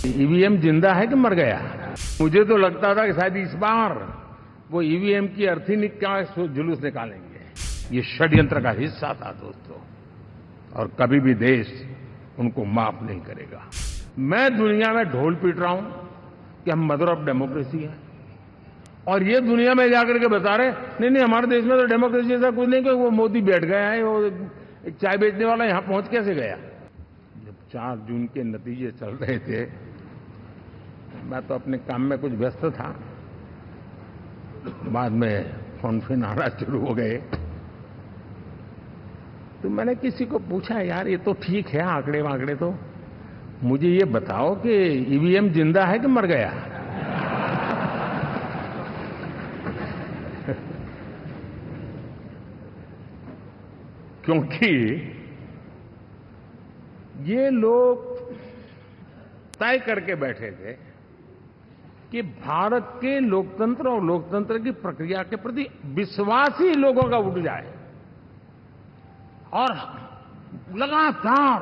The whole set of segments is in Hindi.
ईवीएम जिंदा है कि मर गया? मुझे तो लगता था कि शायद इस बार वो ईवीएम की अर्थी का जुलूस निकालेंगे। ये षड्यंत्र का हिस्सा था दोस्तों, और कभी भी देश उनको माफ नहीं करेगा। मैं दुनिया में ढोल पीट रहा हूं कि हम मदर ऑफ डेमोक्रेसी है, और ये दुनिया में जाकर के बता रहे नहीं हमारे देश में तो डेमोक्रेसी जैसा कुछ नहीं, कि वो मोदी बैठ गया है, वो एक चाय बेचने वाला यहां पहुंच कैसे गया? जब 4 जून के नतीजे चल रहे थे, मैं तो अपने काम में कुछ व्यस्त था, बाद में फोन आना शुरू हो गए, तो मैंने किसी को पूछा, यार ये तो ठीक है आंकड़े वांकड़े, तो मुझे ये बताओ कि ईवीएम जिंदा है कि मर गया? क्योंकि ये लोग तय करके बैठे थे कि भारत के लोकतंत्र और लोकतंत्र की प्रक्रिया के प्रति विश्वास ही लोगों का उठ जाए, और लगातार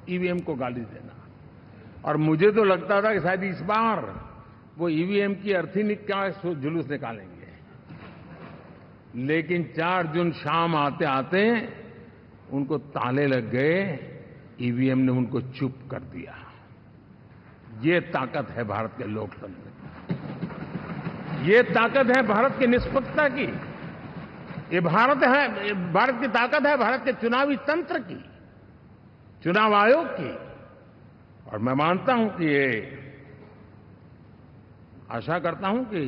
ईवीएम को गाली देना। और मुझे तो लगता था कि शायद इस बार वो ईवीएम की अर्थी का जुलूस निकालेंगे, लेकिन 4 जून शाम आते आते उनको ताले लग गए, ईवीएम ने उनको चुप कर दिया। ये ताकत है भारत के लोकतंत्र की, ये ताकत है भारत की निष्पक्षता की, ये भारत की ताकत है भारत के चुनावी तंत्र की, चुनाव आयोग की। और मैं मानता हूं कि ये आशा करता हूं कि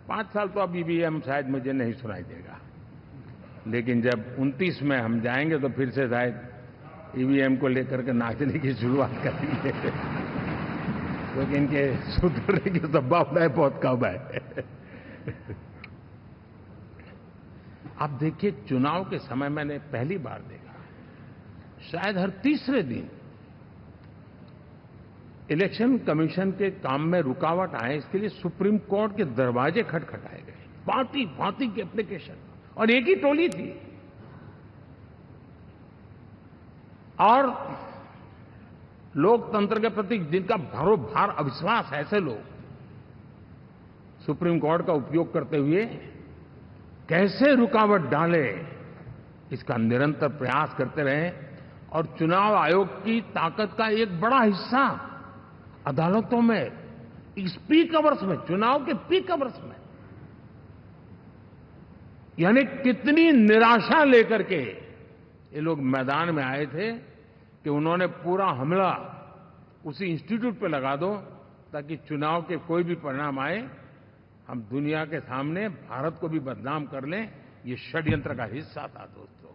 5 साल तो अब ईवीएम शायद मुझे नहीं सुनाई देगा, लेकिन जब 29 में हम जाएंगे तो फिर से शायद ईवीएम को लेकर के नाचने की शुरुआत करेंगे, क्योंकि इनके सुधरने की संभावना बहुत कम है। आप देखिए, चुनाव के समय मैंने पहली बार देखा, शायद हर तीसरे दिन इलेक्शन कमीशन के काम में रुकावट आए, इसके लिए सुप्रीम कोर्ट के दरवाजे खटखटाए गए, भांति भांति की एप्लीकेशन, और एक ही टोली थी। और लोकतंत्र के प्रति जिनका भरोभार अविश्वास है, ऐसे लोग सुप्रीम कोर्ट का उपयोग करते हुए कैसे रुकावट डाले, इसका निरंतर प्रयास करते रहे। और चुनाव आयोग की ताकत का एक बड़ा हिस्सा अदालतों में, इस पीक अवर्स में, चुनाव के पीक अवर्स में, यानी कितनी निराशा लेकर के ये लोग मैदान में आए थे कि उन्होंने पूरा हमला उसी इंस्टीट्यूट पे लगा दो, ताकि चुनाव के कोई भी परिणाम आए, हम दुनिया के सामने भारत को भी बदनाम कर लें। ये षड्यंत्र का हिस्सा था दोस्तों,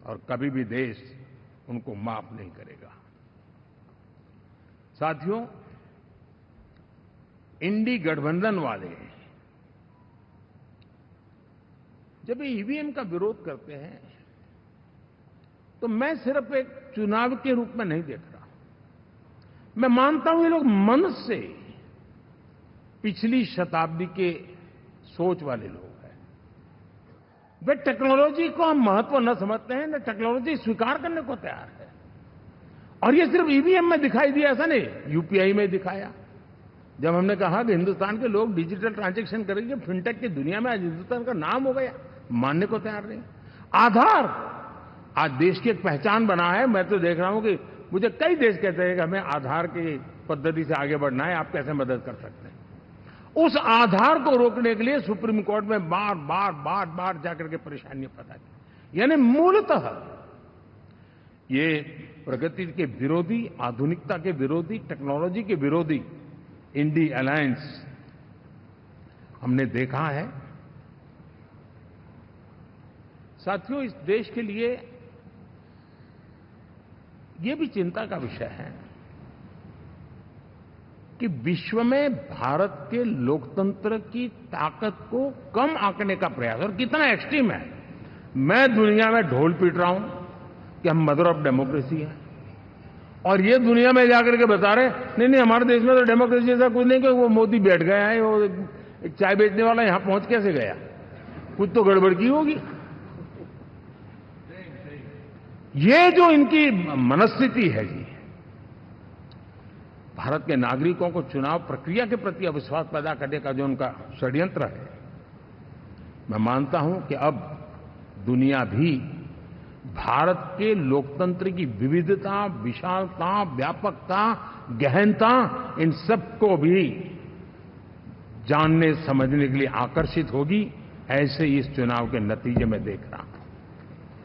और कभी भी देश उनको माफ नहीं करेगा। साथियों, इंडी गठबंधन वाले जब ईवीएम का विरोध करते हैं तो मैं सिर्फ एक चुनाव के रूप में नहीं देख रहा। मैं मानता हूं ये लोग मन से पिछली शताब्दी के सोच वाले लोग हैं। वे टेक्नोलॉजी को हम महत्व न समझते हैं, न टेक्नोलॉजी स्वीकार करने को तैयार है। और ये सिर्फ ईवीएम में दिखाई दिया, ऐसा नहीं, यूपीआई में दिखाया। जब हमने कहा कि हिंदुस्तान के लोग डिजिटल ट्रांजैक्शन करेंगे, फिनटेक की दुनिया में आज हिंदुस्तान का नाम हो गया, मानने को तैयार नहीं। आधार आज देश की एक पहचान बना है। मैं तो देख रहा हूं कि मुझे कई देश कहते हैं कि हमें आधार की पद्धति से आगे बढ़ना है, आप कैसे मदद कर सकते हैं। उस आधार को रोकने के लिए सुप्रीम कोर्ट में बार बार जाकर के परेशानियां पैदा की। यानी मूलतः ये प्रगति के विरोधी, आधुनिकता के विरोधी, टेक्नोलॉजी के विरोधी इंडी अलायंस हमने देखा है। साथियों, इस देश के लिए ये भी चिंता का विषय है कि विश्व में भारत के लोकतंत्र की ताकत को कम आंकने का प्रयास, और कितना एक्सट्रीम है। मैं दुनिया में ढोल पीट रहा हूं कि हम मदर ऑफ डेमोक्रेसी है, और ये दुनिया में जाकर के बता रहे नहीं हमारे देश में तो डेमोक्रेसी जैसा कुछ नहीं, कि वो मोदी बैठ गया है, वो एक चाय बेचने वाला यहां पहुंच कैसे गया? कुछ तो गड़बड़ की होगी। ये जो इनकी मनस्थिति है जी, भारत के नागरिकों को चुनाव प्रक्रिया के प्रति अविश्वास पैदा करने का जो उनका षड्यंत्र है, मैं मानता हूं कि अब दुनिया भी भारत के लोकतंत्र की विविधता, विशालता, व्यापकता, गहनता, इन सबको भी जानने समझने के लिए आकर्षित होगी। ऐसे ही इस चुनाव के नतीजे में देख रहा हूं।